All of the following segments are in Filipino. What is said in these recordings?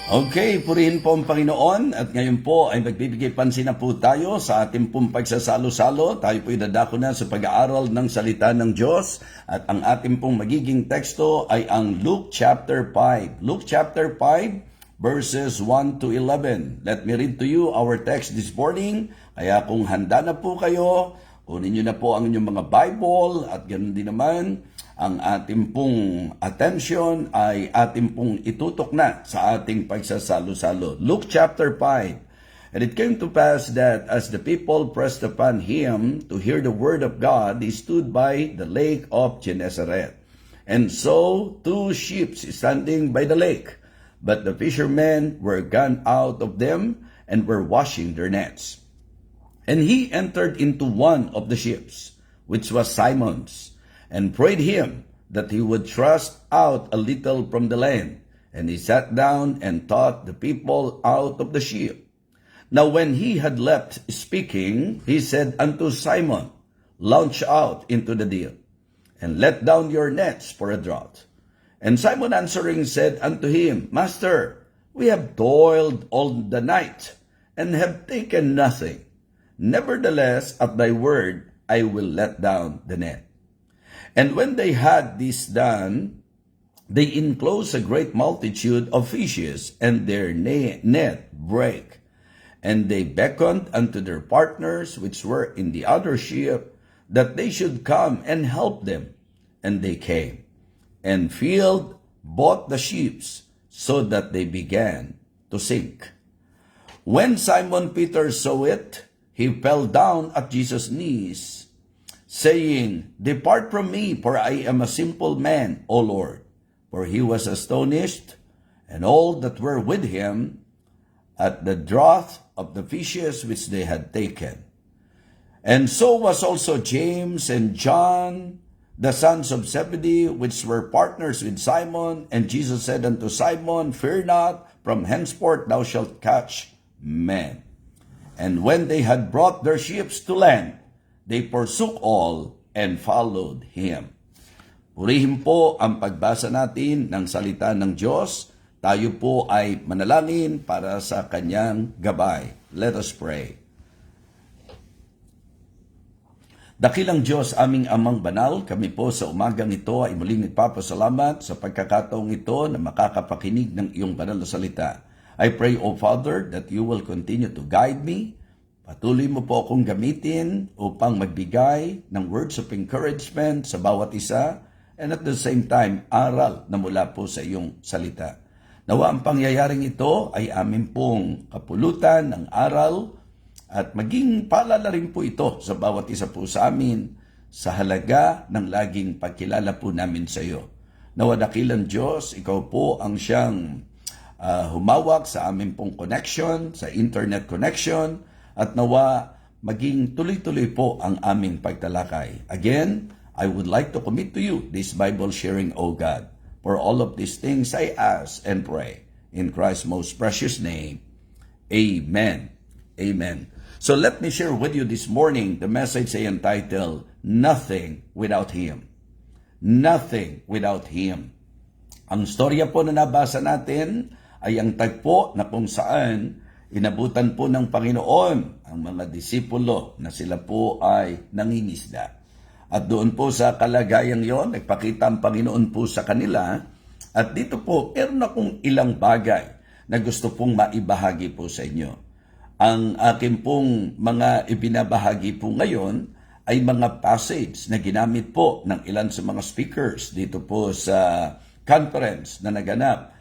Okay, purihin po ang Panginoon at ngayon po ay magbibigay pansin na po tayo sa ating pong pagsasalo-salo. Tayo po idadako na sa pag-aaral ng salita ng Diyos at ang ating pong magiging teksto ay ang Luke chapter 5. Luke chapter 5 verses 1 to 11. Let me read to you our text this morning. Kaya kung handa na po kayo, kunin nyo na po ang inyong mga Bible at ganoon din naman ang ating pong attention ay ating pong itutok na sa ating pagsasalo-salo. Luke chapter 5. And it came to pass that as the people pressed upon him to hear the word of God, he stood by the lake of Gennesaret. And so 2 ships standing by the lake, but the fishermen were gone out of them and were washing their nets. And he entered into one of the ships, which was Simon's, and prayed him that he would thrust out a little from the land. And he sat down and taught the people out of the ship. Now when he had left speaking, he said unto Simon, Launch out into the deep, and let down your nets for a draught. And Simon answering said unto him, Master, we have toiled all the night, and have taken nothing. Nevertheless, at thy word, I will let down the net. And when they had this done, they enclosed a great multitude of fishes, and their net brake. And they beckoned unto their partners which were in the other ship, that they should come and help them. And they came, and filled both the ships, so that they began to sink. When Simon Peter saw it, he fell down at Jesus' knees, saying, Depart from me, for I am a simple man, O Lord. For he was astonished, and all that were with him, at the draught of the fishes which they had taken. And so was also James and John, the sons of Zebedee, which were partners with Simon. And Jesus said unto Simon, Fear not, from henceforth thou shalt catch men. And when they had brought their ships to land, they forsook all and followed him. Purihin po ang pagbasa natin ng salita ng Diyos. Tayo po ay manalangin para sa kanyang gabay. Let us pray. Dakilang Diyos, aming amang banal, kami po sa umagang ito ay muling nagpapasalamat sa pagkakataong ito na makakapakinig ng iyong banal na salita. I pray, O Father, that you will continue to guide me. Patuloy mo po akong gamitin upang magbigay ng words of encouragement sa bawat isa and at the same time, aral na mula po sa iyong salita. Nawa ang pangyayaring ito ay amin pong kapulutan ng aral at maging paalala rin po ito sa bawat isa po sa amin sa halaga ng laging pagkilala po namin sa iyo. Nawa dakilang Diyos, ikaw po ang siyang humawak sa amin pong connection, sa internet connection, at nawa maging tuloy-tuloy po ang aming pagtalakay. Again, I would like to commit to you this Bible sharing, O God. For all of these things I ask and pray in Christ's most precious name. Amen. Amen. So let me share with you this morning the message I entitled, Nothing Without Him. Nothing Without Him. Ang storya po na nabasa natin ay ang tagpo na kung saan inabutan po ng Panginoon ang mga disipulo na sila po ay nangingisda. At doon po sa kalagayang yon, nagpakita ang Panginoon po sa kanila. At dito po, meron akong ilang bagay na gusto pong maibahagi po sa inyo. Ang aking pong mga ibinabahagi po ngayon ay mga passage na ginamit po ng ilan sa mga speakers dito po sa conference na naganap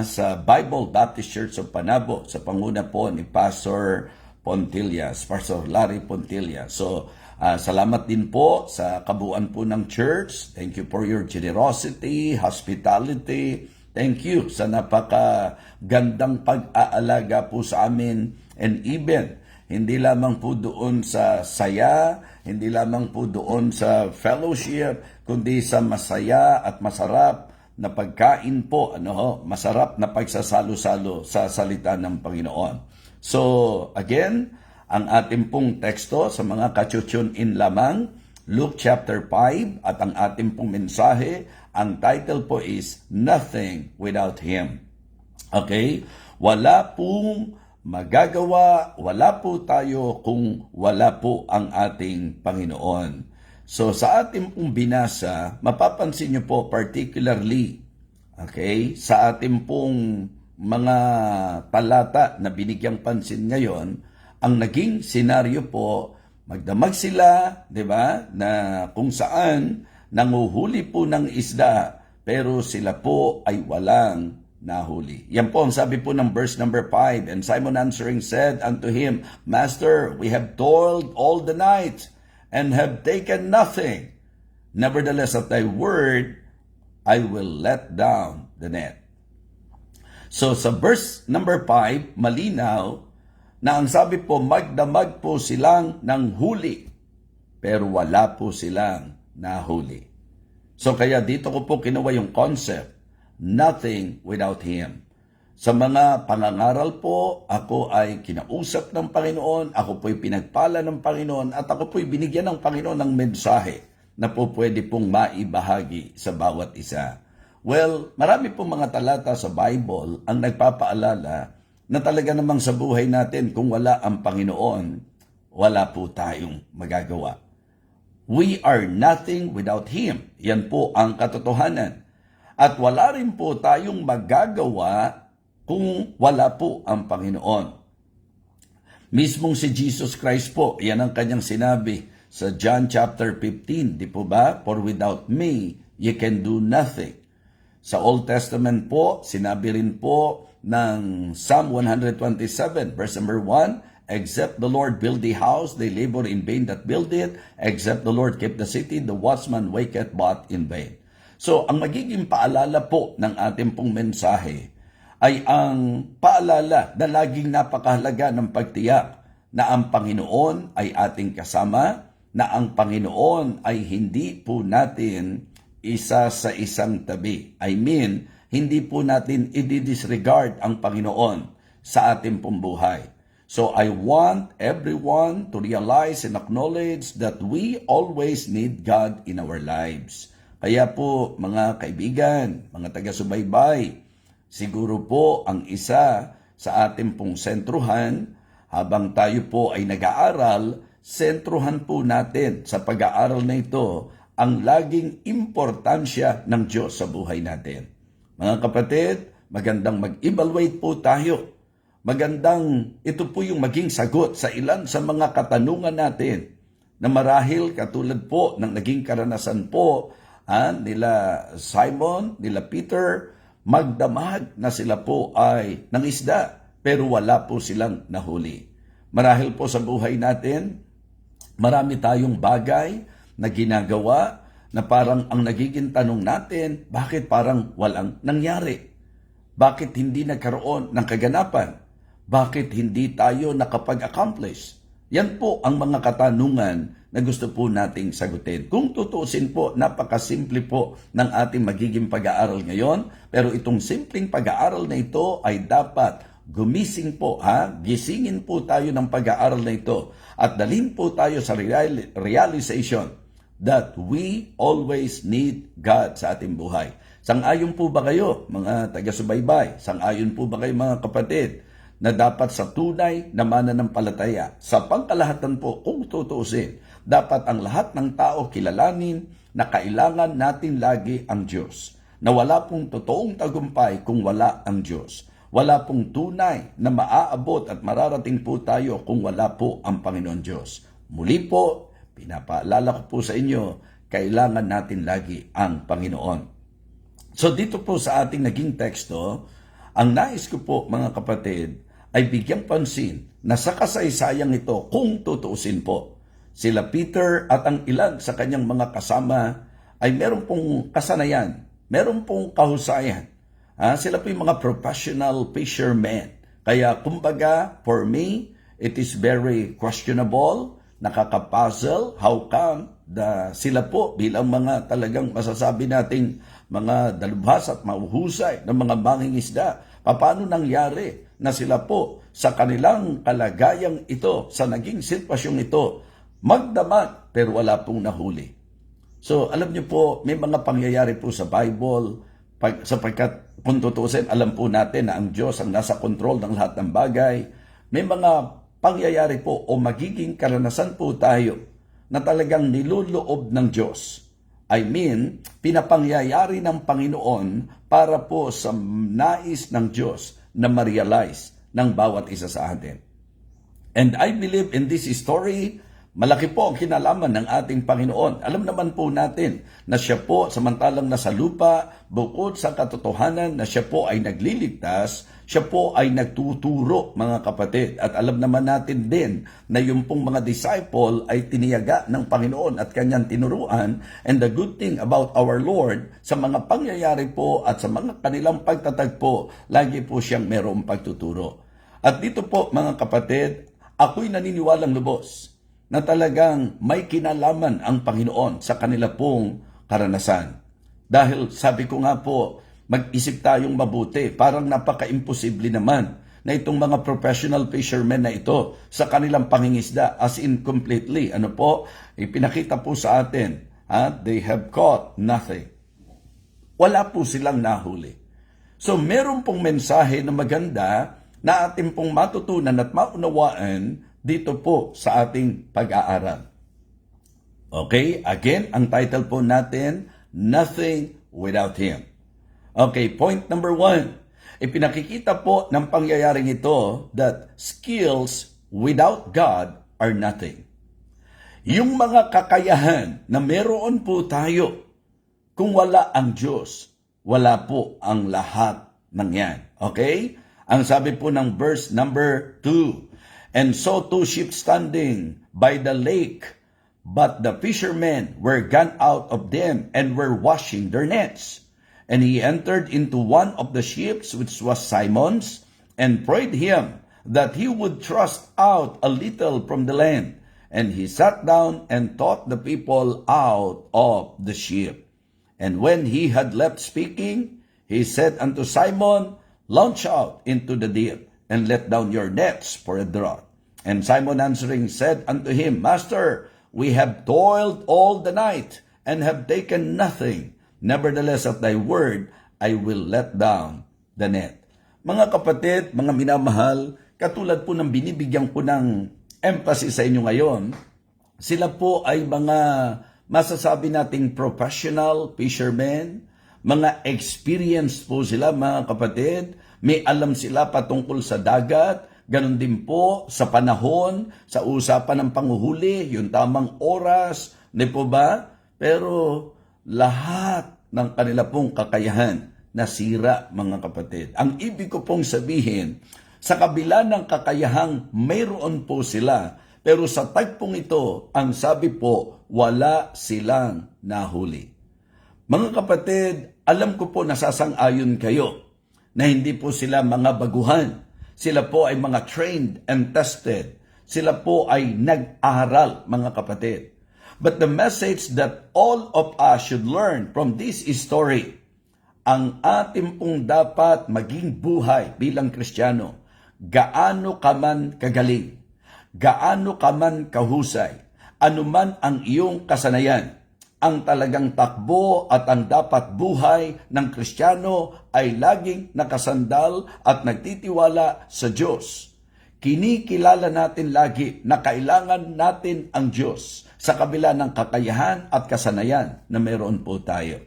sa Bible Baptist Church of Panabo sa panguna po ni Pastor Pontillas, Pastor Larry Pontillas. So, salamat din po sa kabuuan po ng church. Thank you for your generosity, hospitality. Thank you sa napakagandang pag-aalaga po sa amin. And even, hindi lamang po doon sa saya, hindi lamang po doon sa fellowship, kundi sa masaya at masarap na pagkain po, masarap na pagsasalo-salo sa salita ng Panginoon. So, again, ang ating pong teksto sa mga ka-tune in lamang, Luke chapter 5, at ang ating pong mensahe, ang title po is Nothing Without Him. Okay? Wala pong magagawa, wala po tayo kung wala po ang ating Panginoon. So sa ating pong binasa, mapapansin niyo po particularly, okay, sa ating pong mga talata na binigyang pansin ngayon, ang naging senaryo po, magdamag sila, di ba, na kung saan nanguhuli po ng isda, pero sila po ay walang nahuli. Yan po ang sabi po ng verse number 5. And Simon answering said unto him, Master, we have toiled all the night, and have taken nothing. Nevertheless, at thy word, I will let down the net. So sa verse number 5, malinaw na ang sabi po, magdamag po silang ng huli, pero wala po silang nahuli. So kaya dito ko po kinuha yung concept, nothing without Him. Sa mga pangangaral po, ako ay kinausap ng Panginoon, ako po'y pinagpala ng Panginoon, at ako po'y binigyan ng Panginoon ng mensahe na po pwede pong maibahagi sa bawat isa. Well, marami pong mga talata sa Bible ang nagpapaalala na talaga namang sa buhay natin, kung wala ang Panginoon, wala po tayong magagawa. We are nothing without Him. Yan po ang katotohanan. At wala rin po tayong magagawa kung wala po ang Panginoon. Mismong si Jesus Christ po, yan ang kanyang sinabi sa John chapter 15, di po ba? For without me, you can do nothing. Sa Old Testament po, sinabi rin po ng Psalm 127, verse number 1, except the Lord build the house, they labor in vain that build it. Except the Lord keep the city, the watchman waketh but in vain. So, ang magiging paalala po ng ating pong mensahe ay ang paalala na laging napakahalaga ng pagtiyak na ang Panginoon ay ating kasama, na ang Panginoon ay hindi po natin isa sa isang tabi. I mean, hindi po natin i-disregard ang Panginoon sa ating pong buhay. So I want everyone to realize and acknowledge that we always need God in our lives. Kaya po mga kaibigan, mga taga-subaybay, siguro po ang isa sa ating pong sentruhan, habang tayo po ay nag-aaral, sentruhan po natin sa pag-aaral na ito ang laging importansya ng Diyos sa buhay natin. Mga kapatid, magandang mag-evaluate po tayo. Magandang ito po yung maging sagot sa ilan sa mga katanungan natin na marahil katulad po ng naging karanasan po nila Simon, nila Peter, magdamag na sila po ay ng isda pero wala po silang nahuli. Marahil po sa buhay natin, marami tayong bagay na ginagawa na parang ang nagiging tanong natin, bakit parang walang nangyari? Bakit hindi nagkaroon ng kaganapan? Bakit hindi tayo nakapag-accomplish? Yan po ang mga katanungan na gusto po nating sagutin. Kung tutuusin po, napakasimple po ng ating magiging pag-aaral ngayon. Pero itong simpleng pag-aaral na ito ay dapat gumising po, gisingin po tayo ng pag-aaral na ito at dalhin po tayo sa realization that we always need God sa ating buhay. Sang-ayon po ba kayo, mga taga-subaybay? Sang-ayon po ba kayo, mga kapatid, na dapat sa tunay na mananampalataya, sa pangkalahatan po, kung tutuusin, dapat ang lahat ng tao kilalanin na kailangan natin lagi ang Diyos. Na wala pong totoong tagumpay kung wala ang Diyos. Wala pong tunay na maaabot at mararating po tayo kung wala po ang Panginoon Diyos. Muli po, pinapaalala ko po sa inyo, kailangan natin lagi ang Panginoon. So dito po sa ating naging teksto, ang nais ko po mga kapatid ay bigyang pansin na sa kasaysayang ito, kung tutuusin po, sila Peter at ang ilan sa kanyang mga kasama ay meron pong kasanayan, meron pong kahusayan. Sila po yung mga professional fishermen. Kaya kumbaga, for me, it is very questionable, nakaka-puzzle, how come sila po bilang mga talagang masasabi nating mga dalubhas at mahuhusay ng mga mangingisda, paano nangyari na sila po sa kanilang kalagayang ito, sa naging sitwasyong ito, magdamag pero wala pong nahuli. So alam niyo po, may mga pangyayari po sa Bible, sapagkat kung tutusin, alam po natin na ang Diyos ang nasa kontrol ng lahat ng bagay. May mga pangyayari po o magiging karanasan po tayo na talagang niluloob ng Diyos. I mean, pinapangyayari ng Panginoon para po sa nais ng Diyos na ma-realize ng bawat isa sa atin. And I believe in this story, malaki po ang kinalaman ng ating Panginoon. Alam naman po natin na siya po samantalang nasa lupa, bukod sa katotohanan na siya po ay nagliligtas, siya po ay nagtuturo, mga kapatid. At alam naman natin din na yung pong mga disciple ay tiniyaga ng Panginoon at kanyang tinuruan. And the good thing about our Lord, sa mga pangyayari po at sa mga kanilang pagtatagpo, lagi po siyang mayroong pagtuturo. At dito po, mga kapatid, ako'y naniniwalang lubos na talagang may kinalaman ang Panginoon sa kanila pong karanasan. Dahil sabi ko nga po, mag-isip tayong mabuti. Parang napaka-imposible naman na itong mga professional fishermen na ito sa kanilang pangingisda as in completely. Ano po? Ipinakita po sa atin, they have caught nothing. Wala po silang nahuli. So meron pong mensahe na maganda na ating pong matutunan at maunawaan dito po sa ating pag-aaral. Okay, again, ang title po natin, Nothing Without Him. Okay, point number 1. Ipinakikita po ng pangyayaring ito that skills without God are nothing. Yung mga kakayahan na meron po tayo, kung wala ang Diyos, wala po ang lahat ng yan. Okay? Ang sabi po ng verse number 2, and saw 2 ships standing by the lake, but the fishermen were gone out of them and were washing their nets. And he entered into one of the ships, which was Simon's, and prayed him that he would thrust out a little from the land. And he sat down and taught the people out of the ship. And when he had left speaking, he said unto Simon, launch out into the deep, and let down your nets for a draught. And Simon answering said unto him, Master, we have toiled all the night, and have taken nothing. Nevertheless, at thy word, I will let down the net. Mga kapatid, mga minamahal, katulad po ng binibigyan ko ng emphasis sa inyo ngayon, sila po ay mga masasabi nating professional fishermen, mga experienced po sila, mga kapatid. May alam sila patungkol sa dagat. Ganon din po sa panahon, sa usapan ng panguhuli, yung tamang oras, di po ba? Pero lahat ng kanila pong kakayahan nasira, mga kapatid. Ang ibig ko pong sabihin, sa kabila ng kakayahang mayroon po sila, pero sa tagpong ito, ang sabi po, wala silang nahuli. Mga kapatid, alam ko po nasasang-ayon kayo na hindi po sila mga baguhan. Sila po ay mga trained and tested. Sila po ay nag-aral, mga kapatid. But the message that all of us should learn from this story, ang ating pong dapat maging buhay bilang Kristiyano, gaano ka man kagaling, gaano ka man kahusay, anuman ang iyong kasanayan, ang talagang takbo at ang dapat buhay ng Kristiyano ay laging nakasandal at nagtitiwala sa Diyos. Kinikilala natin lagi na kailangan natin ang Diyos sa kabila ng kakayahan at kasanayan na meron po tayo.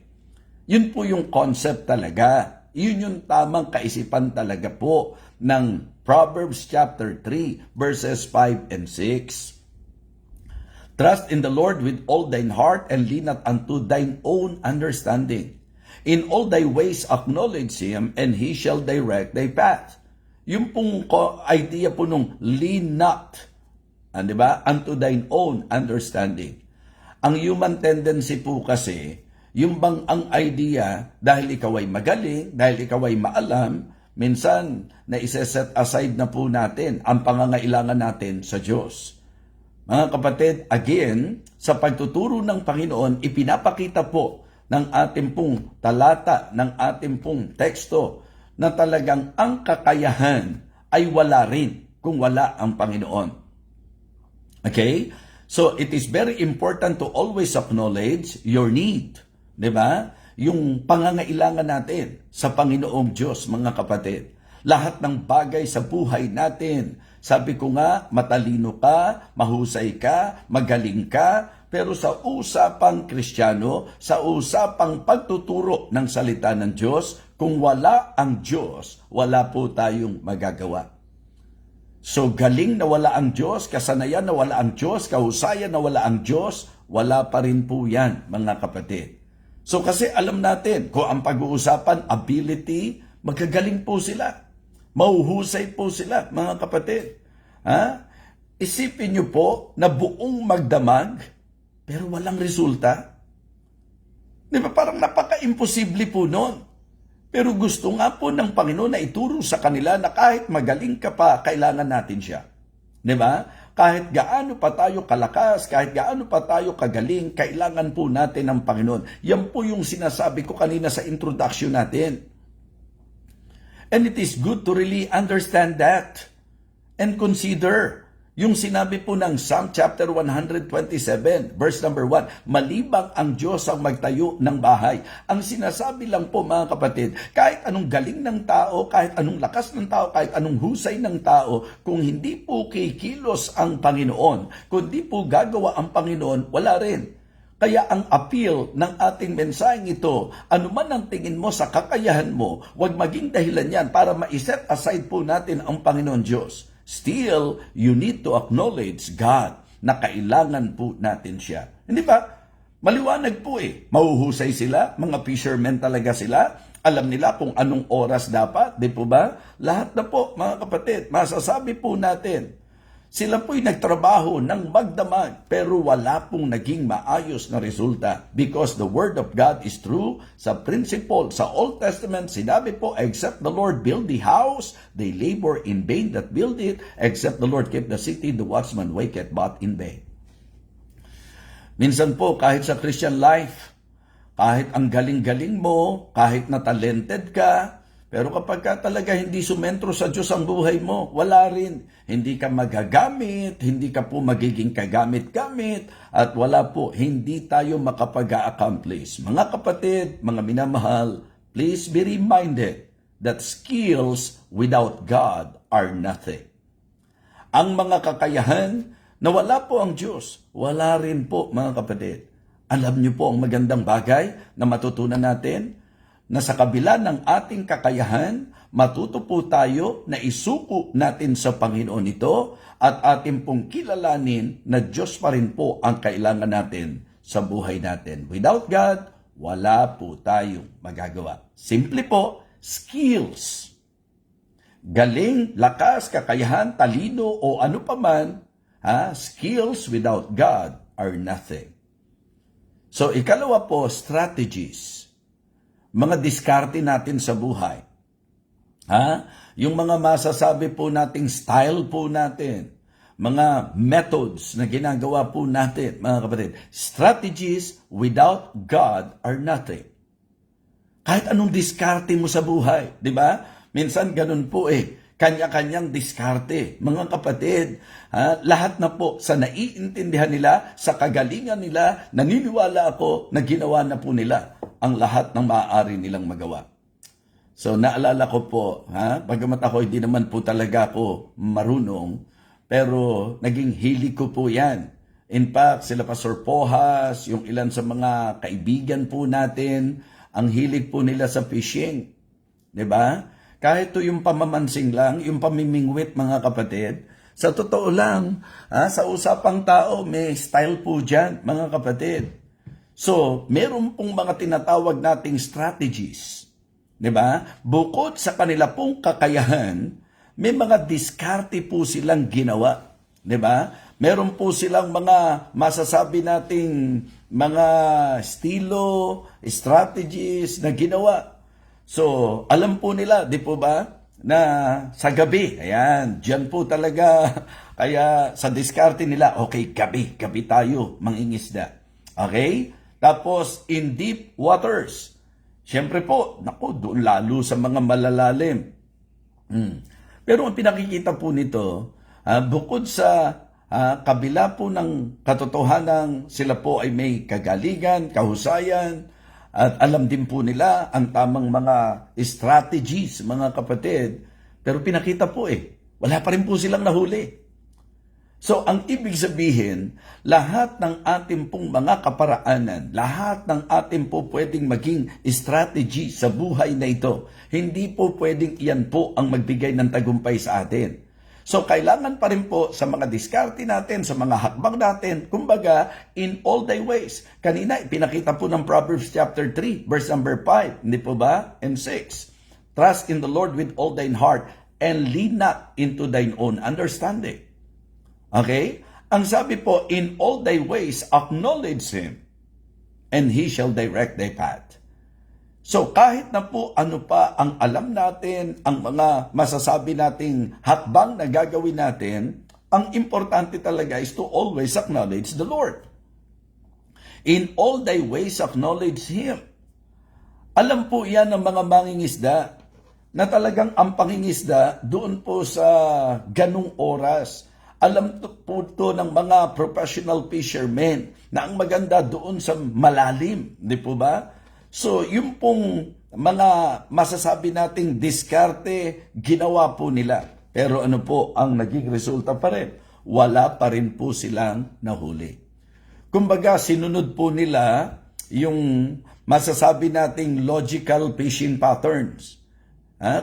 Yun po yung concept talaga. Yun yung tamang kaisipan talaga po ng Proverbs chapter 3 verses 5 and 6. Trust in the Lord with all thine heart and lean not unto thine own understanding. In all thy ways acknowledge Him and He shall direct thy path. Yung pong idea po nung lean not, di ba? Unto thine own understanding. Ang human tendency po kasi, yung bang ang idea, dahil ikaw ay magaling, dahil ikaw ay maalam, minsan na isa-set aside na po natin ang pangangailangan natin sa Diyos. Mga kapatid, again, sa pagtuturo ng Panginoon, ipinapakita po ng ating pong talata, ng ating pong teksto, na talagang ang kakayahan ay wala rin kung wala ang Panginoon. Okay? So, it is very important to always acknowledge your need. Diba? yung pangangailangan natin sa Panginoong Diyos, mga kapatid. Lahat ng bagay sa buhay natin. Sabi ko nga, matalino ka, mahusay ka, magaling ka, pero sa usapang Kristiyano, sa usapang pagtuturo ng salita ng Diyos, kung wala ang Diyos, wala po tayong magagawa. So galing na wala ang Diyos, kasanayan na wala ang Diyos, kahusayan na wala ang Diyos, wala pa rin po yan, mga kapatid. So kasi alam natin, kung ang pag-uusapan, ability, magagaling po sila. Mauhusay po sila, mga kapatid. Isipin niyo po na buong magdamag, pero walang resulta. Di ba parang napaka-imposible po noon. Pero gusto nga po ng Panginoon na ituro sa kanila na kahit magaling ka pa, kailangan natin siya. Di ba? Kahit gaano pa tayo kalakas, kahit gaano pa tayo kagaling, kailangan po natin ng Panginoon. Yan po yung sinasabi ko kanina sa introduction natin. And it is good to really understand that and consider yung sinabi po ng Psalm chapter 127, verse number 1, malibang ang Diyos ang magtayo ng bahay. Ang sinasabi lang po, mga kapatid, kahit anong galing ng tao, kahit anong lakas ng tao, kahit anong husay ng tao, kung hindi po kikilos ang Panginoon, kung hindi po gagawa ang Panginoon, wala rin. Kaya ang appeal ng ating mensaheng ito, anuman ang tingin mo sa kakayahan mo, huwag maging dahilan yan para ma-set aside po natin ang Panginoon Diyos. Still, you need to acknowledge God na kailangan po natin siya. Hindi ba? Maliwanag po eh. Mahuhusay sila, mga fishermen talaga sila. Alam nila kung anong oras dapat, di po ba? Lahat na po, mga kapatid, masasabi po natin. Sila po'y nagtrabaho ng magdamag pero wala pong naging maayos na resulta because the Word of God is true. Sa principle, sa Old Testament, sinabi po, except the Lord build the house, they labor in vain that build it. Except the Lord keep the city, the watchman waketh but in vain. Minsan po, kahit sa Christian life, kahit ang galing-galing mo, kahit na talented ka, pero kapag ka talaga hindi sumentro sa Diyos ang buhay mo, wala rin. Hindi ka magagamit, hindi ka po magiging kagamit-gamit, at wala po, hindi tayo makapag-accomplish. Mga kapatid, mga minamahal, please be reminded that skills without God are nothing. Ang mga kakayahan na wala po ang Diyos, wala rin po, mga kapatid. Alam niyo po ang magandang bagay na matutunan natin? Na sa kabila ng ating kakayahan, matuto po tayo na isuko natin sa Panginoon ito at ating pong kilalanin na Diyos pa rin po ang kailangan natin sa buhay natin. Without God, wala po tayong magagawa. Simple po, skills. Galing, lakas, kakayahan, talino o ano paman, skills without God are nothing. So ikalawa po, strategies. Mga diskarte natin sa buhay. Yung mga masasabi po nating style po natin. Mga methods na ginagawa po natin, mga kapatid. Strategies without God are nothing. Kahit anong diskarte mo sa buhay, di ba? Minsan ganun po eh. Kanya-kanyang diskarte. Mga kapatid, lahat na po sa naiintindihan nila, sa kagalingan nila, naniniwala ako na ginawa na po nila ang lahat ng maaari nilang magawa. So naalala ko po, bagamat ako hindi naman po talaga ako marunong, pero naging hilig ko po yan. In fact, sila Pastor Pohas, yung ilan sa mga kaibigan po natin, ang hilig po nila sa fishing. Diba? Kahit to yung pamamansing lang, yung pamimingwit, mga kapatid, sa totoo lang, sa usapang tao, may style po dyan, mga kapatid. So, meron pong mga tinatawag nating strategies. Diba? Bukod sa kanila pong kakayahan, may mga diskarte po silang ginawa. Diba? Meron po silang mga masasabi nating mga estilo, strategies na ginawa. So, alam po nila, di po ba, na sa gabi, ayan, dyan po talaga, kaya sa diskarte nila, okay, gabi tayo, mangingisda. Okay? Tapos, in deep waters. Siyempre po, doon lalo sa mga malalalim. Pero ang pinakikita po nito, bukod sa kabila po ng katotohanan, sila po ay may kagalingan, kahusayan, At alam din po nila ang tamang mga strategies, mga kapatid. Pero pinakita po wala pa rin po silang nahuli. So, ang ibig sabihin, lahat ng ating pong mga kaparaanan, lahat ng ating po pwedeng maging strategy sa buhay na ito, hindi po pwedeng iyan po ang magbigay ng tagumpay sa atin. So, kailangan pa rin po sa mga diskarte natin, sa mga hakbang natin, kumbaga, in all thy ways. Kanina, ipinakita po ng Proverbs chapter 3, verse number 5, hindi po ba? And 6. Trust in the Lord with all thine heart, and lean not into thine own understanding. Okay? Ang sabi po, in all thy ways, acknowledge Him, and He shall direct thy path. So kahit na po ano pa ang alam natin, ang mga masasabi nating hakbang na gagawin natin, ang importante talaga is to always acknowledge the Lord. In all thy ways, acknowledge Him. Alam po yan ng mga mangingisda, na talagang ang pangingisda doon po sa ganung oras. Alam po ito ng mga professional fishermen na ang maganda doon sa malalim, di po ba? So, yung pong mga masasabi nating diskarte, ginawa po nila. Pero ano po ang naging resulta pa rin? Wala pa rin po silang nahuli. Kumbaga, sinunod po nila yung masasabi nating logical fishing patterns.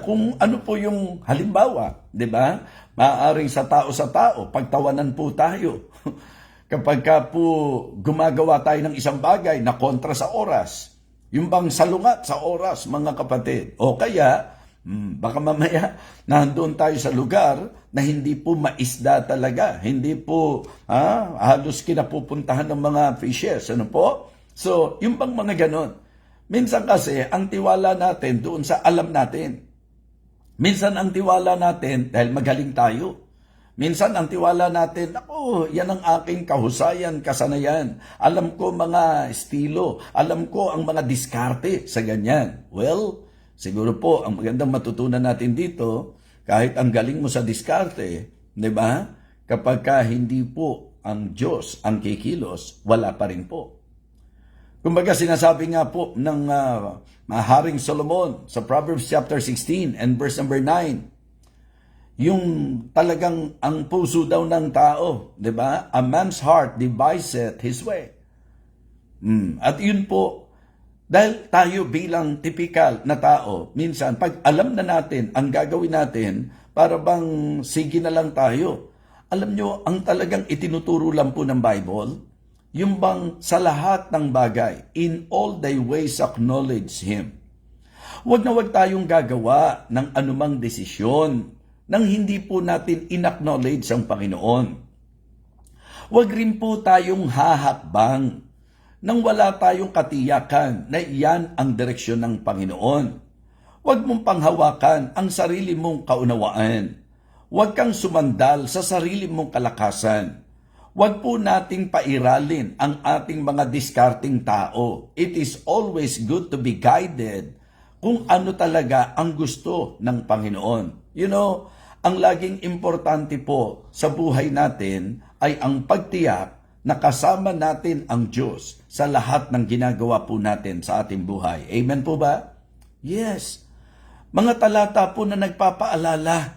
Kung ano po yung halimbawa, di ba? Maaaring sa tao, pagtawanan po tayo. Kapag ka po gumagawa tayo ng isang bagay na kontra sa oras, yung bang salungat sa oras, mga kapatid. O kaya, baka mamaya nandoon tayo sa lugar na hindi po maisda talaga. Hindi po halos kinapupuntahan ng mga fishes. Ano po? So, yung bang mga ganon. Minsan kasi, ang tiwala natin doon sa alam natin. Minsan ang tiwala natin dahil magaling tayo. Minsan ang tiwala natin, ako, yan ang aking kahusayan, kasanayan. Alam ko mga estilo, alam ko ang mga diskarte sa ganyan. Well, siguro po, ang magandang matutunan natin dito, kahit ang galing mo sa diskarte, di ba? Kapag ka hindi po ang Diyos ang kikilos, wala pa rin po. Kumbaga sinasabi nga po ng Haring Solomon sa Proverbs chapter 16 and verse number 9, yung talagang ang puso daw ng tao, di ba? A man's heart deviseth his way. At yun po, dahil tayo bilang typical na tao, minsan pag alam na natin ang gagawin natin, para bang sige na lang tayo. Alam nyo, ang talagang itinuturo lang po ng Bible, yung bang sa lahat ng bagay, in all thy ways acknowledge Him. Huwag na huwag tayong gagawa ng anumang desisyon nang hindi po natin in-acknowledge ang Panginoon. Huwag rin po tayong hahakbang nang wala tayong katiyakan na iyan ang direksyon ng Panginoon. Huwag mong panghawakan ang sarili mong kaunawaan. Huwag kang sumandal sa sarili mong kalakasan. Huwag po nating pairalin ang ating mga diskarting tao. It is always good to be guided kung ano talaga ang gusto ng Panginoon. You know, ang laging importante po sa buhay natin ay ang pagtiyak na kasama natin ang Diyos sa lahat ng ginagawa po natin sa ating buhay. Amen po ba? Yes. Mga talata po na nagpapaalala.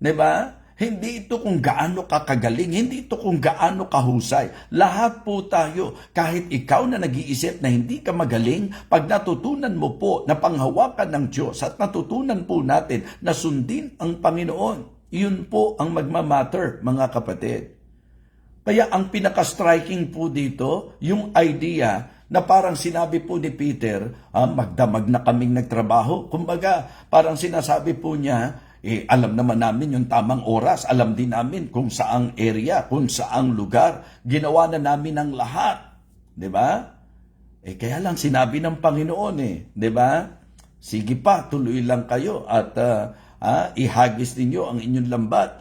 Diba? Hindi ito kung gaano ka kagaling, hindi ito kung gaano kahusay. Lahat po tayo, kahit ikaw na nag-iisip na hindi ka magaling, pag natutunan mo po na panghawakan ng Diyos at natutunan po natin na sundin ang Panginoon, yun po ang magmamatter, mga kapatid. Kaya ang pinaka-striking po dito, yung idea na parang sinabi po ni Peter, magdamag na kaming nagtrabaho. Kumbaga, parang sinasabi po niya, alam naman namin yung tamang oras, alam din namin kung saang area, kung saang lugar, ginawa na namin ang lahat. Diba? Kaya lang sinabi ng Panginoon diba? Sige pa, tuloy lang kayo at ihagis ninyo ang inyong lambat.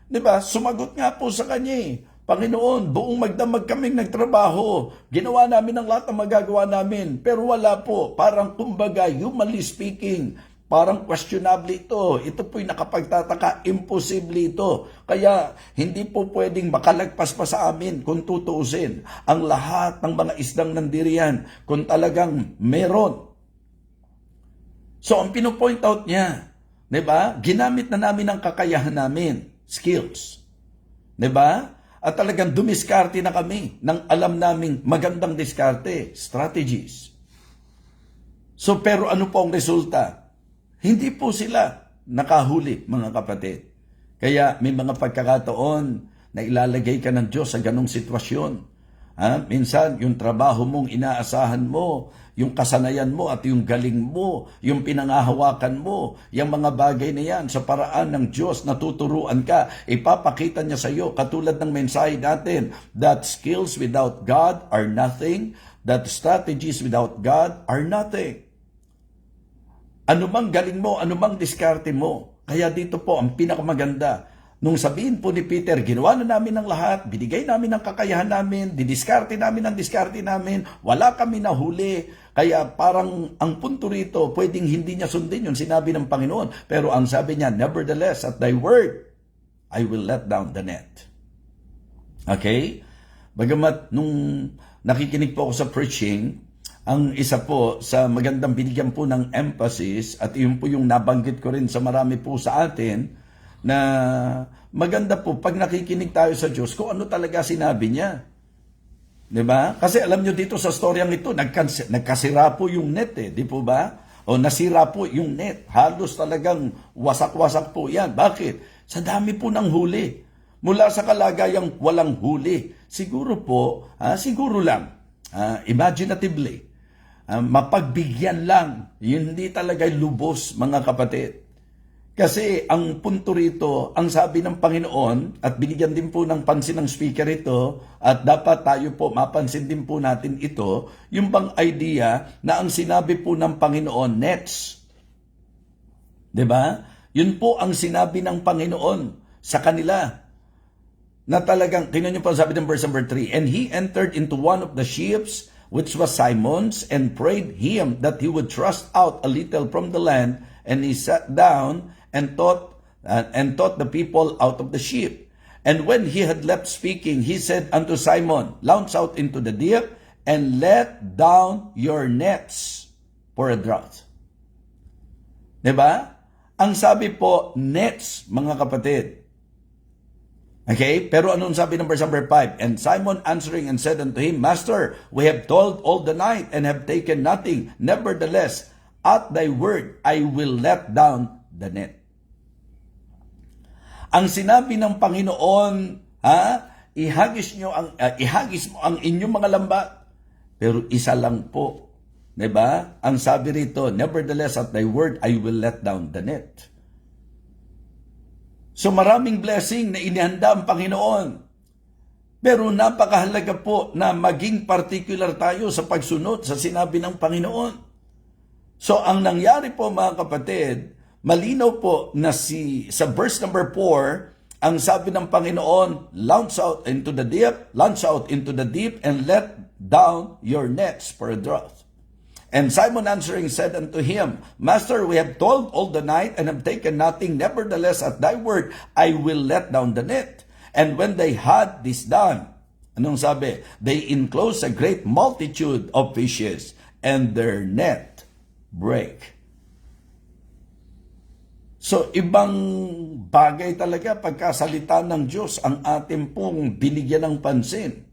Diba? Sumagot nga po sa kanya Panginoon, buong magdamag kaming nagtrabaho. Ginawa namin ang lahat ng magagawa namin. Pero wala po. Parang kumbaga, humanly speaking, Parang questionable ito. Ito po'y nakapagtataka. Imposible ito. Kaya hindi po pwedeng makalagpas pa sa amin kung tutuusin ang lahat ng mga isdang nandiriyan kung talagang meron. So ang pinopoint out niya, 'di ba? Ginamit na namin ang kakayahan namin, skills. 'Di ba? At talagang dumiskarte na kami ng alam naming magandang diskarte, strategies. So pero ano po ang resulta? Hindi po sila nakahuli, mga kapatid. Kaya may mga pagkakataon na ilalagay ka ng Diyos sa ganong sitwasyon. Minsan, yung trabaho mong inaasahan mo, yung kasanayan mo at yung galing mo, yung pinangahawakan mo, yung mga bagay na yan, sa paraan ng Diyos, natuturuan ka, ipapakita niya sa iyo, katulad ng mensahe natin, that skills without God are nothing, that strategies without God are nothing. Anumang galing mo, anumang diskarte mo. Kaya dito po ang pinakamaganda. Nung sabihin po ni Peter, ginawa na namin ang lahat, binigay namin ang kakayahan namin, didiskarte namin ang diskarte namin, wala kami nahuli. Kaya parang ang punto rito, pwedeng hindi niya sundin yung sinabi ng Panginoon. Pero ang sabi niya, nevertheless, at thy word, I will let down the net. Okay? Bagamat nung nakikinig po ako sa preaching, ang isa po sa magandang binigyan po ng emphasis, at yun po yung nabanggit ko rin sa marami po sa atin, na maganda po pag nakikinig tayo sa Diyos kung ano talaga sinabi niya. 'Di ba? Kasi alam niyo dito sa storyang ito, nagkasira po yung net di po ba? O nasira po yung net. Halos talagang wasak-wasak po yan. Bakit? Sa dami po ng huli. Mula sa kalagayang walang huli. Siguro po, siguro lang, imaginatively, mapagbigyan lang. Yun hindi talaga lubos, mga kapatid. Kasi ang punto rito, ang sabi ng Panginoon, at binigyan din po ng pansin ng speaker ito, at dapat tayo po mapansin din po natin ito, yung bang idea na ang sinabi po ng Panginoon, nets. 'Di ba? Yun po ang sinabi ng Panginoon sa kanila. Na talagang, tingnan niyo po sabi ng verse number 3, and he entered into one of the ships, which was Simon's, and prayed him that he would thrust out a little from the land, and he sat down and taught the people out of the ship. And when he had left speaking, he said unto Simon, launch out into the deep, and let down your nets for a draught. 'Di ba? Ang sabi po, nets, mga kapatid. Okay? Pero anong sabi ng verse number 5? And Simon answering and said unto him, Master, we have toiled all the night and have taken nothing. Nevertheless, at thy word, I will let down the net. Ang sinabi ng Panginoon, ihagis mo ang inyong mga lambat. Pero isa lang po, 'di ba? Ang sabi rito, nevertheless at thy word I will let down the net. So maraming blessing na inihanda ang Panginoon. Pero napakahalaga po na maging particular tayo sa pagsunod sa sinabi ng Panginoon. So ang nangyari po, mga kapatid, malinaw po na sa verse number 4, ang sabi ng Panginoon, launch out into the deep, and let down your nets for a draught. And Simon answering said unto him, Master, we have toiled all the night and have taken nothing. Nevertheless, at thy word, I will let down the net. And when they had this done, anong sabi? They enclosed a great multitude of fishes, and their net break. So, ibang bagay talaga pagkasalita ng Diyos ang ating pong binigyan ng pansin.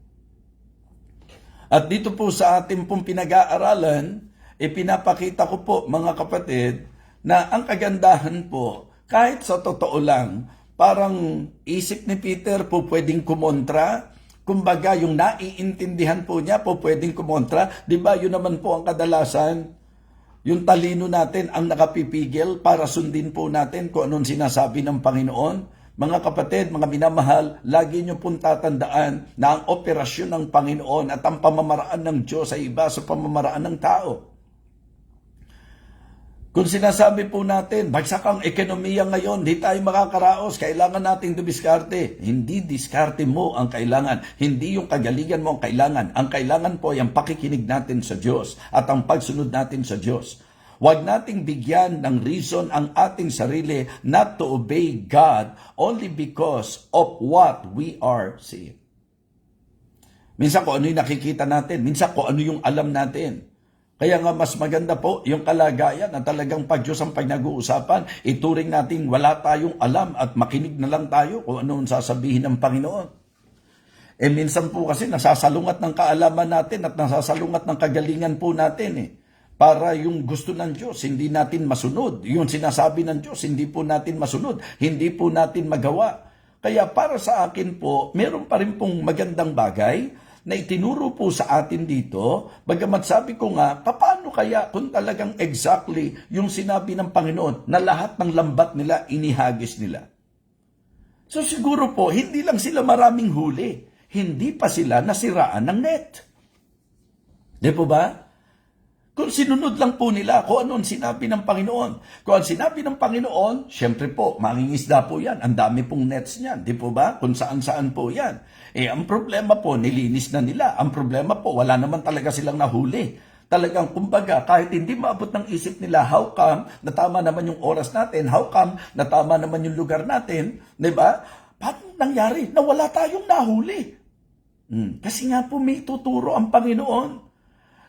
At dito po sa ating pong pinag-aaralan, ipinapakita ko po, mga kapatid, na ang kagandahan po, kahit sa totoo lang, parang isip ni Peter po pwedeng kumontra. Kumbaga, yung naiintindihan po niya po pwedeng kumontra. Diba, yun naman po ang kadalasan. Yung talino natin ang nakapipigil para sundin po natin kung anong sinasabi ng Panginoon. Mga kapatid, mga minamahal, lagi niyo pong tatandaan na ang operasyon ng Panginoon at ang pamamaraan ng Diyos ay iba sa pamamaraan ng tao. Kung sinasabi po natin, bagsak ang ekonomiya ngayon, di tayo makakaraos, kailangan nating dumiskarte. Hindi diskarte mo ang kailangan, hindi yung kagalingan mo ang kailangan. Ang kailangan po ay ang pakikinig natin sa Diyos at ang pagsunod natin sa Diyos. Huwag nating bigyan ng reason ang ating sarili not to obey God only because of what we are seeing. Minsan kung ano yung nakikita natin, minsan kung ano yung alam natin. Kaya nga mas maganda po yung kalagayan na talagang pag Diyos ang pinag-uusapan, ituring natin wala tayong alam at makinig na lang tayo kung ano ang sasabihin ng Panginoon. Minsan po kasi nasasalungat ng kaalaman natin at nasasalungat ng kagalingan po natin para yung gusto ng Diyos, hindi natin masunod. Yung sinasabi ng Diyos, hindi po natin masunod. Hindi po natin magawa. Kaya para sa akin po, meron pa rin pong magandang bagay na itinuro po sa atin dito, bagamat sabi ko nga, paano kaya kung talagang exactly yung sinabi ng Panginoon na lahat ng lambat nila, inihagis nila? So siguro po, hindi lang sila maraming huli, hindi pa sila nasiraan ng net. Di po ba? Kung sinunod lang po nila kung ano ang sinabi ng Panginoon. Kung ang sinabi ng Panginoon, syempre po, mangingisda po yan. Ang dami pong nets niyan, di po ba? Kung saan-saan po yan. Ang problema po, nilinis na nila. Ang problema po, wala naman talaga silang nahuli. Talagang, kumbaga, kahit hindi maabot ng isip nila, how come natama naman yung oras natin? How come natama naman yung lugar natin? Di ba? Paano nangyari na wala tayong nahuli? Kasi nga po may tuturo ang Panginoon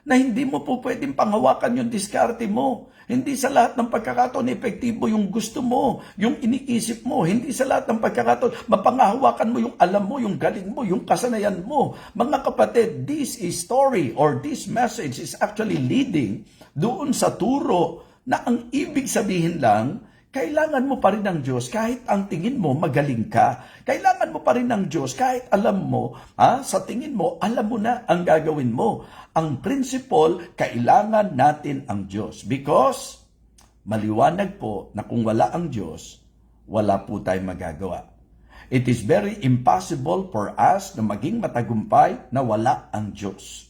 na hindi mo po pwedeng panghawakan yung diskarte mo. Hindi sa lahat ng pagkakataon epektibo yung gusto mo, yung iniisip mo. Hindi sa lahat ng pagkakataon mapangahawakan mo yung alam mo, yung galing mo, yung kasanayan mo. Mga kapatid, this is story or this message is actually leading doon sa turo na ang ibig sabihin lang, kailangan mo pa rin ng Diyos kahit ang tingin mo magaling ka. Kailangan mo pa rin ng Diyos kahit alam mo, sa tingin mo, alam mo na ang gagawin mo. Ang principle, kailangan natin ang Diyos. Because maliwanag po na kung wala ang Diyos, wala po tayong magagawa. It is very impossible for us na maging matagumpay na wala ang Diyos.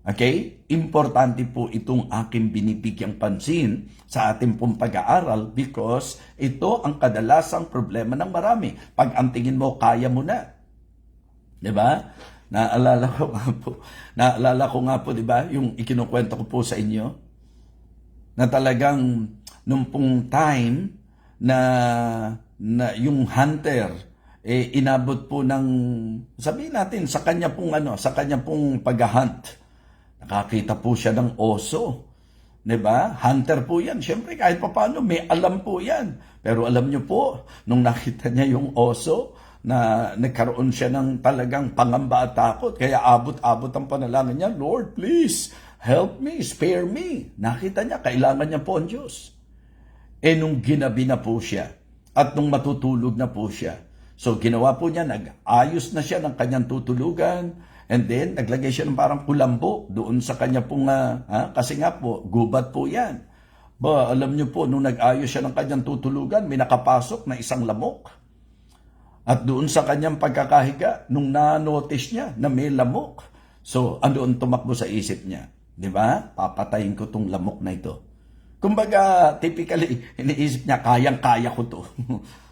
Okay? Importante po itong aking binibigyang pansin sa ating pong pag-aaral because ito ang kadalasang problema ng marami. Pag ang tingin mo, kaya mo na. Diba? Naalala ko nga po, diba? Yung ikinukwento ko po sa inyo na talagang nung pong time na yung hunter inabot po ng, sabihin natin, sa kanya pong pag-hunt. Nakakita po siya ng oso. Diba? Hunter po yan. Siyempre, kahit pa paano, may alam po yan. Pero alam niyo po, nung nakita niya yung oso, na nagkaroon siya ng talagang pangamba at takot. Kaya abot-abot ang panalangin niya, Lord, please, help me, spare me. Nakita niya, kailangan niya po ang Diyos. Nung ginabi na po siya, at nung matutulog na po siya, so ginawa po niya, nag-ayos na siya ng kanyang tutulugan, and then, naglagay siya ng parang kulambo doon sa kanya pong, kasi nga po, gubat po yan. Alam niyo po, nung nag-ayos siya ng kanyang tutulugan, may nakapasok na isang lamok. At doon sa kanyang pagkakahiga, nung na-notice niya na may lamok, so, andoon tumakbo sa isip niya. Di ba? Papatayin ko tong lamok na ito. Kumbaga, typically, iniisip niya, kayang-kaya ko to.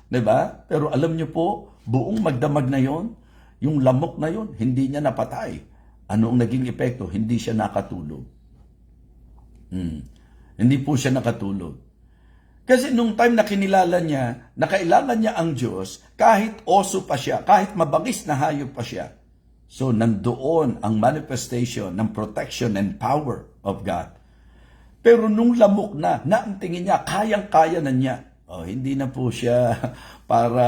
Di ba? Pero alam niyo po, buong magdamag na yon, yung lamok na yon, hindi niya napatay. Ano ang naging epekto? Hindi siya nakatulog. Hindi po siya nakatulog. Kasi nung time na kinilala niya, na kailangan niya ang Diyos, kahit oso pa siya, kahit mabagis na hayop pa siya. So nandoon ang manifestation ng protection and power of God. Pero nung lamok na ang tingin niya, kayang-kaya na niya. Hindi na po siya para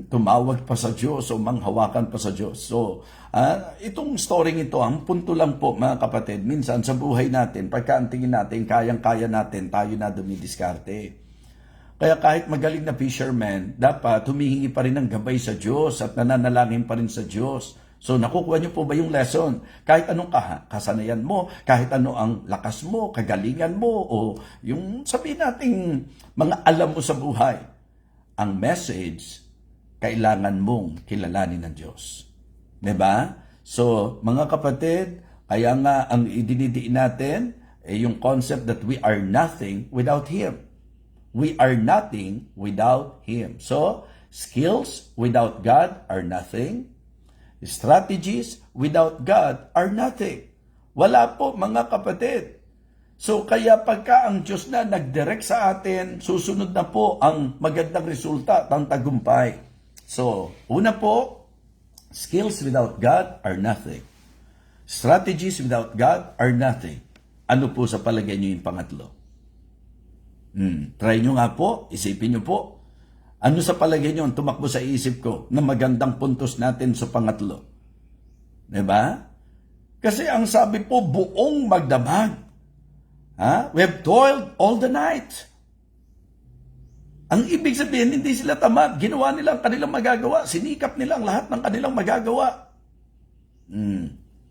tumawag pa sa Diyos o manghawakan pa sa Diyos. So, itong story ito, ang punto lang po mga kapatid, minsan sa buhay natin, pagka ang tingin natin, kayang-kaya natin, tayo na dumidiskarte. Kaya kahit magaling na fisherman, dapat humihingi pa rin ng gabay sa Diyos at nananalangin pa rin sa Diyos. So, nakukuha niyo po ba yung lesson? Kahit anong kasanayan mo, kahit ano ang lakas mo, kagalingan mo, o yung sabihin nating mga alam mo sa buhay, ang message, kailangan mong kilalanin ng Diyos. Diba? So, mga kapatid, kaya nga ang idinidiin natin yung concept that we are nothing without Him. We are nothing without Him. So, skills without God are nothing. Strategies without God are nothing. Wala po, mga kapatid. So kaya pagka ang Diyos na nag-direct sa atin, susunod na po ang magandang resulta, ang tagumpay. So, una po, skills without God are nothing. Strategies without God are nothing. Ano po sa palagay niyo yung pangatlo? Try nyo nga po, isipin nyo po. Ano sa palagay nyo ang tumakbo sa isip ko na magandang puntos natin sa pangatlo? Diba? Kasi ang sabi po, buong magdamag. We have toiled all the night. Ang ibig sabihin, hindi sila tamad. Ginawa nila ang kanilang magagawa. Sinikap nila ang lahat ng kanilang magagawa.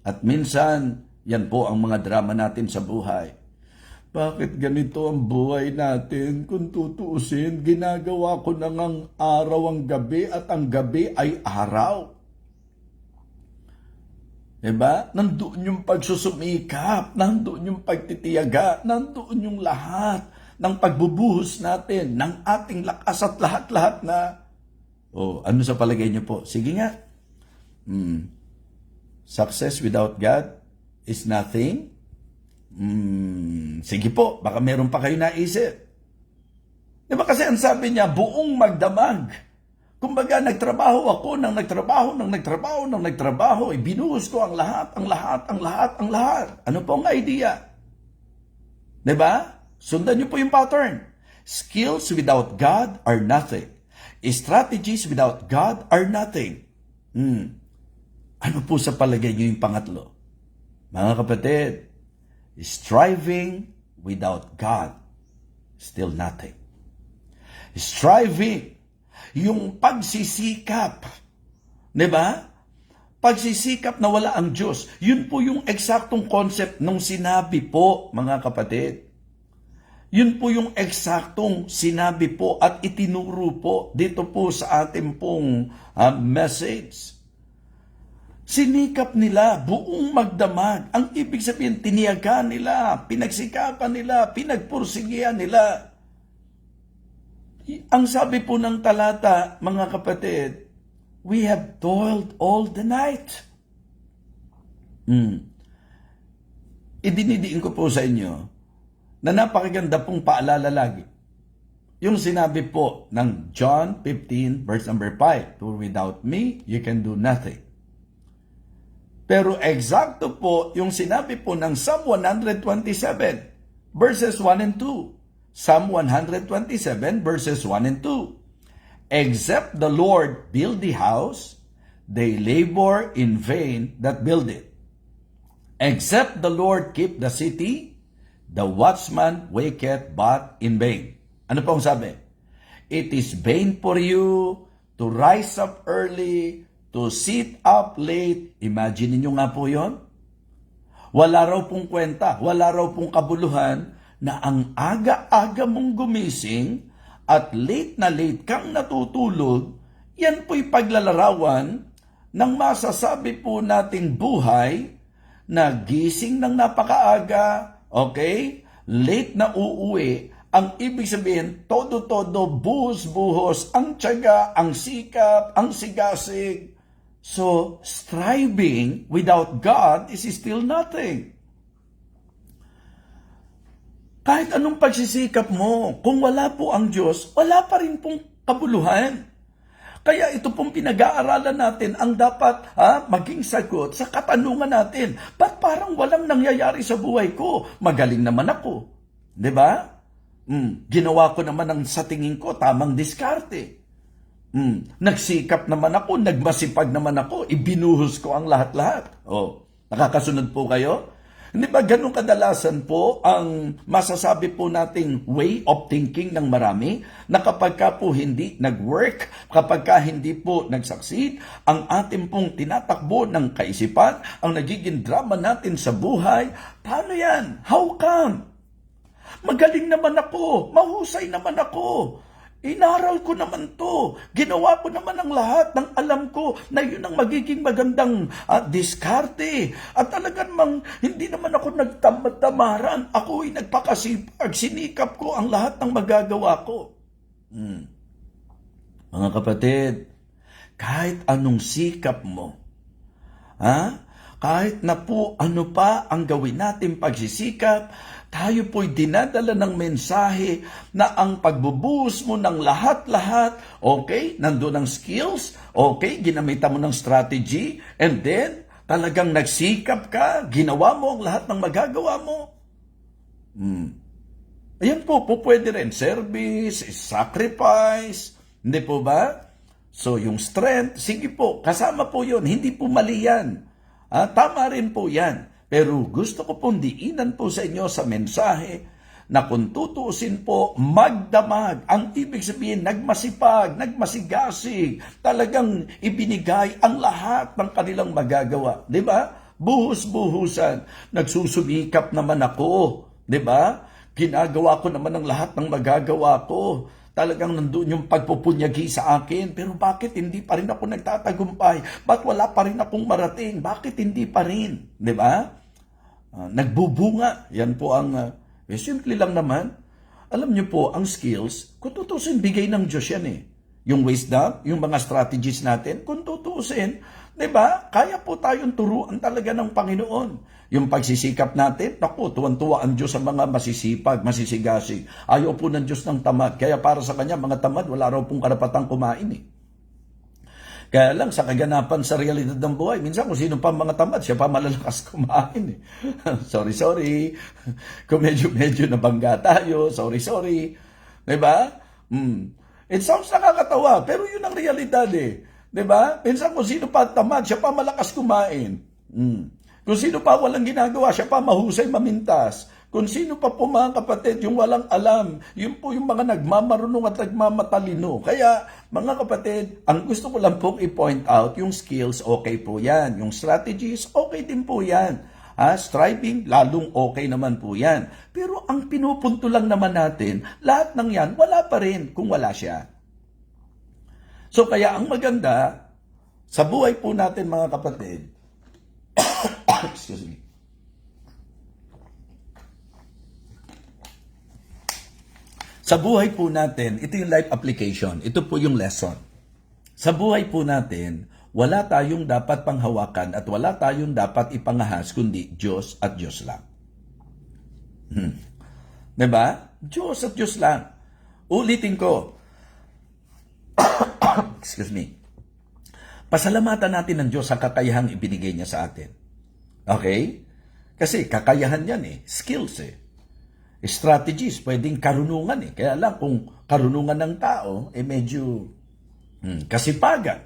At minsan, yan po ang mga drama natin sa buhay. Bakit ganito ang buhay natin? Kung tutuusin, ginagawa ko na ngang araw ang gabi at ang gabi ay araw. Diba? Nandoon yung pagsusumikap, nandoon yung pagtitiyaga, nandoon yung lahat ng pagbubuhos natin, ng ating lakas at lahat-lahat na. Ano sa palagay niyo po? Sige nga. Success without God is nothing. Sige po, baka meron pa kayo naisip. Diba kasi ang sabi niya, buong magdamag. Kumbaga, nagtrabaho ako, nagtrabaho, ibinuhos ko ang lahat. Ano po ang idea? Diba? Sundan niyo po yung pattern. Skills without God are nothing. Strategies without God are nothing. Ano po sa palagay niyo yung pangatlo? Mga kapatid, striving without God, still nothing. Striving, yung pagsisikap, di ba? Pagsisikap na wala ang Diyos. Yun po yung eksaktong concept nung sinabi po, mga kapatid. Yun po yung eksaktong sinabi po at itinuro po dito po sa ating pong message. Sinikap nila, buong magdamag. Ang ibig sabihin, tiniyagan nila, pinagsikapan nila, pinagpursigihan nila. Ang sabi po ng talata, mga kapatid, we have toiled all the night. Idinidiin ko po sa inyo na napakaganda pong paalala lagi. Yung sinabi po ng John 15 verse number 5, for without me, you can do nothing. Pero eksakto po yung sinabi po ng Psalm 127 verses 1 and 2. Psalm 127 verses 1 and 2. Except the Lord build the house, they labor in vain that build it. Except the Lord keep the city, the watchman waketh but in vain. Ano pong sabi? It is vain for you to rise up early, to sit up late. Imagine niyo nga po yon. Wala raw pong kwenta, wala raw pong kabuluhan na ang aga-aga mong gumising at late na late kang natutulog, yan po'y paglalarawan ng masasabi po nating buhay na gising ng napakaaga, okay? Late na uuwi. Ang ibig sabihin, todo-todo, buhos-buhos, ang tiyaga, ang sikap, ang sigasig. So, striving without God is still nothing. Kahit anong pagsisikap mo, kung wala po ang Diyos, wala pa rin pong kabuluhan. Kaya ito pong pinag-aaralan natin ang dapat maging sagot sa katanungan natin. Ba't parang walang nangyayari sa buhay ko? Magaling naman ako. Diba? Ginawa ko naman ang sa tingin ko tamang diskarte. Nagsikap naman ako, nagmasipag naman ako, ibinuhos ko ang lahat-lahat. Nakakasunod po kayo? Hindi ba ganun kadalasan po ang masasabi po nating way of thinking ng marami na kapag ka po hindi nag-work, kapag ka hindi po nag-succeed, ang ating pong tinatakbo ng kaisipan, ang nagiging drama natin sa buhay, paano yan? How come? Magaling naman ako, mahusay naman ako. Inaral ko naman to. Ginawa ko naman ang lahat ng alam ko na yun ang magiging magandang diskarte. At talagang hindi naman ako nagtamad-tamaran. Ako'y nagpakasipag. Sinikap ko ang lahat ng magagawa ko. Mga kapatid, kahit anong sikap mo, kahit na po ano pa ang gawin natin pagsisikap, tayo po'y dinadala ng mensahe na ang pagbubuhos mo ng lahat-lahat, okay, nandun ang skills, okay, ginamitan mo ng strategy, and then, talagang nagsikap ka, ginawa mo ang lahat ng magagawa mo. Ayan po, pwede rin, service, sacrifice, hindi po ba? So, yung strength, sige po, kasama po yun, hindi po mali yan. Tama rin po yan. Pero gusto ko pong diinan po sa inyo sa mensahe na kung tutuusin po, magdamag. Ang ibig sabihin, nagmasipag, nagmasigasig, talagang ibinigay ang lahat ng kanilang magagawa. Di ba? Buhus-buhusan. Nagsusumikap naman ako. Di ba? Ginagawa ko naman ang lahat ng magagawa ko. Talagang nandun yung pagpupunyagi sa akin. Pero bakit hindi pa rin ako nagtatagumpay? Ba't wala pa rin akong marating? Bakit hindi pa rin? Di ba? Nagbubunga. Yan po ang, simple lang naman. Alam niyo po, ang skills, kung tutusin, bigay ng Diyos yan eh. Yung wisdom, yung mga strategies natin, kung tutusin, di ba? Kaya po tayong turuan talaga ng Panginoon. Yung pagsisikap natin, naku, tuwan-tuwa ang Diyos sa mga masisipag, masisigasig. Ayaw po ng Diyos ng tamad. Kaya para sa Kanya, mga tamad, wala raw pong karapatang kumain eh. Kaya lang, sa kaganapan sa realidad ng buhay, minsan kung sino pa mga tamad, siya pa malalakas kumain eh. sorry. Kung medyo nabangga tayo, sorry. Diba? It sounds nakakatawa, pero yun ang realidad eh. Diba? Minsan kung sino pa tamad, siya pa malakas kumain. Kung sino pa walang ginagawa, siya pa mahusay mamintas. Kung sino pa po mga kapatid, yung walang alam, yun po yung mga nagmamarunong at nagmamatalino. Kaya mga kapatid, ang gusto ko lang pong i-point out, yung skills, okay po yan. Yung strategies, okay din po yan. Striving, lalong okay naman po yan. Pero ang pinupunto lang naman natin, lahat ng yan, wala pa rin kung wala siya. So kaya ang maganda, sa buhay po natin mga kapatid, excuse me. Sa buhay po natin, ito yung life application. Ito po yung lesson. Sa buhay po natin, wala tayong dapat panghawakan at wala tayong dapat ipangahas kundi Diyos at Diyos lang. Diba? Diyos at Diyos lang. Ulitin ko. Excuse me. Pasalamatan natin ng Diyos sa kakayahang ibinigay niya sa atin. Okay? Kasi kakayahan yan eh. Skills eh. Strategies, pwedeng karunungan eh. Kaya lang kung karunungan ng tao, medyo kasipagan.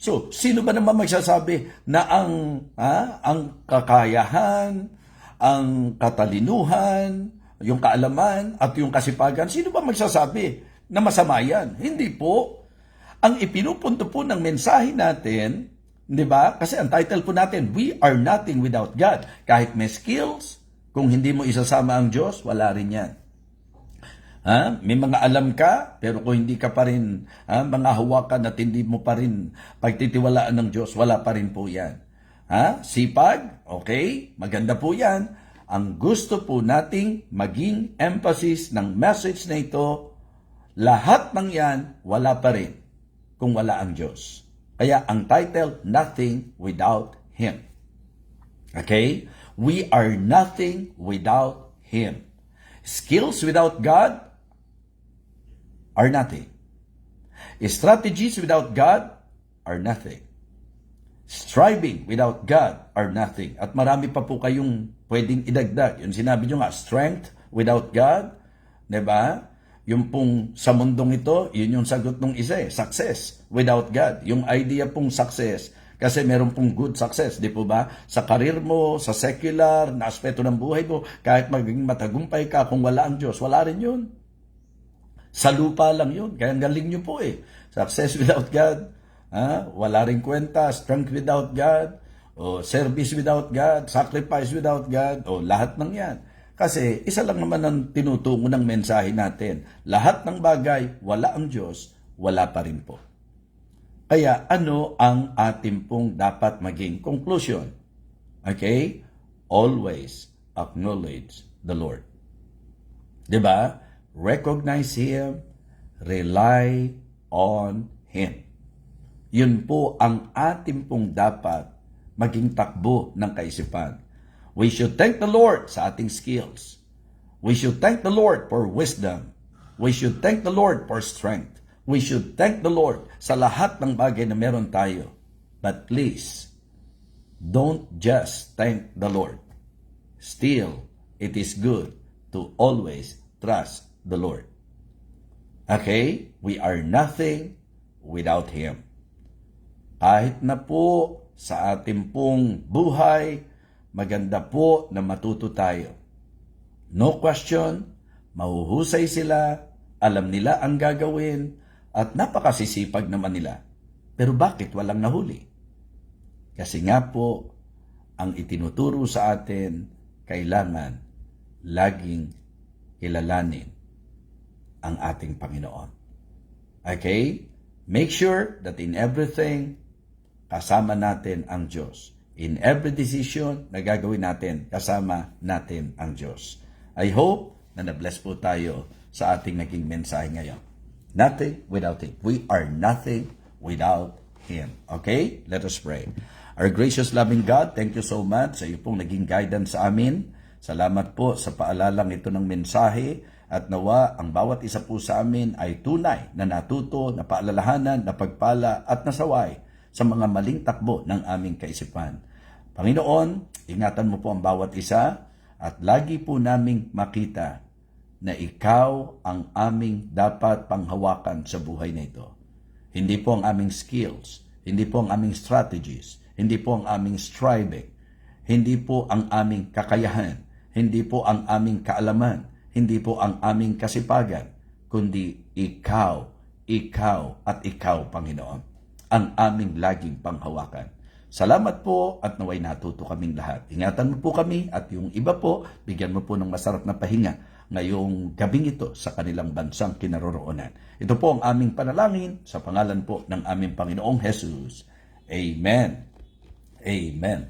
So, sino ba naman magsasabi na ang kakayahan, ang katalinuhan, yung kaalaman, at yung kasipagan, sino ba magsasabi na masama yan? Hindi po. Ang ipinupunto po ng mensahe natin, di ba? Kasi ang title po natin, We Are Nothing Without God. Kahit may skills, kung hindi mo isasama ang Diyos, wala rin yan. May mga alam ka, pero kung hindi ka pa rin mga hawakan at hindi mo pa rin pagtitiwalaan ng Diyos, wala pa rin po yan. Sipag, okay, maganda po yan. Ang gusto po nating maging emphasis ng message na ito, lahat ng yan, wala pa rin kung wala ang Diyos. Kaya ang title, Nothing Without Him. Okay? We are nothing without Him. Skills without God are nothing. Strategies without God are nothing. Striving without God are nothing. At marami pa po kayong pwedeng idagdag. Yung sinabi nyo nga, strength without God, diba? Yung pong sa mundong ito, yun yung sagot ng isa eh, success without God. Yung idea pong success, kasi meron pong good success, di po ba? Sa karir mo, sa secular, na aspeto ng buhay mo, kahit maging matagumpay ka, kung wala ang Diyos, wala rin yun. Sa lupa lang yun. Kaya ang galing nyo po eh. Success without God, wala rin kwenta. Strength without God, o service without God, sacrifice without God, o lahat ng yan. Kasi isa lang naman ang tinutungo ng mensahe natin. Lahat ng bagay, wala ang Diyos, wala pa rin po. Kaya ano ang ating pong dapat maging conclusion? Okay? Always acknowledge the Lord. Diba? Recognize Him, rely on Him. Yun po ang ating pong dapat maging takbo ng kaisipan. We should thank the Lord sa ating skills. We should thank the Lord for wisdom. We should thank the Lord for strength. We should thank the Lord sa lahat ng bagay na meron tayo. But please, don't just thank the Lord. Still, it is good to always trust the Lord. Okay? We are nothing without Him. Kahit na po sa ating pong buhay, maganda po na matuto tayo. No question, mahuhusay sila, alam nila ang gagawin, at napakasisipag naman nila. Pero bakit walang nahuli? Kasi nga po, ang itinuturo sa atin, kailangan laging kilalanin ang ating Panginoon. Okay? Make sure that in everything, kasama natin ang Diyos. In every decision na gagawin natin, kasama natin ang Diyos. I hope na na-bless po tayo sa ating naging mensahe ngayon. Nothing without Him. We are nothing without Him. Okay? Let us pray. Our gracious loving God, thank you so much sa iyo pong naging guidance sa amin. Salamat po sa paalalang ito ng mensahe at nawa ang bawat isa po sa amin ay tunay na natuto, na paalalahanan, na pagpala at nasaway sa mga maling takbo ng aming kaisipan. Panginoon, ingatan mo po ang bawat isa at lagi po naming makita na ikaw ang aming dapat panghawakan sa buhay na ito. Hindi po ang aming skills, hindi po ang aming strategies, hindi po ang aming striving, hindi po ang aming kakayahan, hindi po ang aming kaalaman, hindi po ang aming kasipagan, kundi ikaw at ikaw, Panginoon, ang aming laging panghawakan. Salamat po at naway natuto kaming lahat. Ingatan mo po kami at yung iba po, bigyan mo po ng masarap na pahinga ngayong gabing ito sa kanilang bansang kinaroroonan. Ito po ang aming panalangin sa pangalan po ng aming Panginoong Jesus. Amen. Amen.